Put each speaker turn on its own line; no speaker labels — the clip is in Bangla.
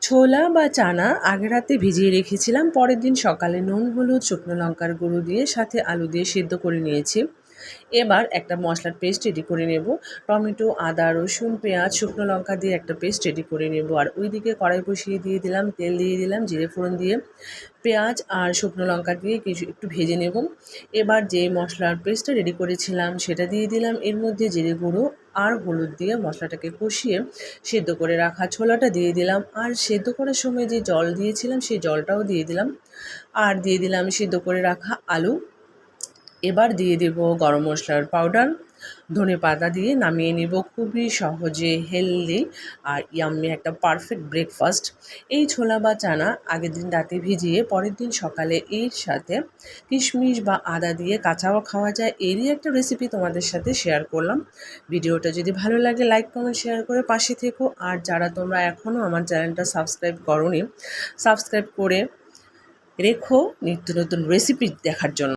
ছোলা বা চানা আগের রাতে ভিজিয়ে রেখেছিলাম, পরের দিন সকালে নুন হলুদ শুকনো লঙ্কার গুঁড়ো দিয়ে সাথে আলু দিয়ে সিদ্ধ করে নিয়েছি। এবার একটা মশলার পেস্ট রেডি করে নেব। টমেটো আদা রসুন পেঁয়াজ শুকনো লঙ্কা দিয়ে একটা পেস্ট রেডি করে নেব। আর ওইদিকে কড়াই বসিয়ে দিয়ে দিলাম, তেল দিয়ে দিলাম, জিরে ফোড়ন দিয়ে পেঁয়াজ আর শুকনো লঙ্কা দিয়ে একটু ভেজে নেব। এবার যে মশলার পেস্টটা রেডি করেছিলাম সেটা দিয়ে দিলাম, এর মধ্যে জিরে গুঁড়ো আর হলুদ দিয়ে মশলাটাকে কষিয়ে সেদ্ধ করে রাখা ছোলাটা দিয়ে দিলাম। আর সেদ্ধ করার সময় যে জল দিয়েছিলাম সেই জলটাও দিয়ে দিলাম। আর দিয়ে দিলাম সেদ্ধ করে রাখা আলু। এবার দিয়ে দেব গরম মশলার পাউডার, ধনেপাতা দিয়ে নামিয়ে নেব। খুবই সহজে হেলদি আর ইয়াম্মি একটা পারফেক্ট ব্রেকফাস্ট। এই ছোলা বা চানা আগের দিন রাতে ভিজিয়ে পরের দিন সকালে এর সাথে কিশমিশ বা আদা দিয়ে কাঁচাও খাওয়া যায়, এরই একটা রেসিপি তোমাদের সাথে শেয়ার করলাম। ভিডিওটা যদি ভালো লাগে লাইক কমেন্ট শেয়ার করে পাশে থেকো। আর যারা তোমরা এখনও আমার চ্যানেলটা সাবস্ক্রাইব করোনি, সাবস্ক্রাইব করে রেখো নিত্য নতুন রেসিপি দেখার জন্য।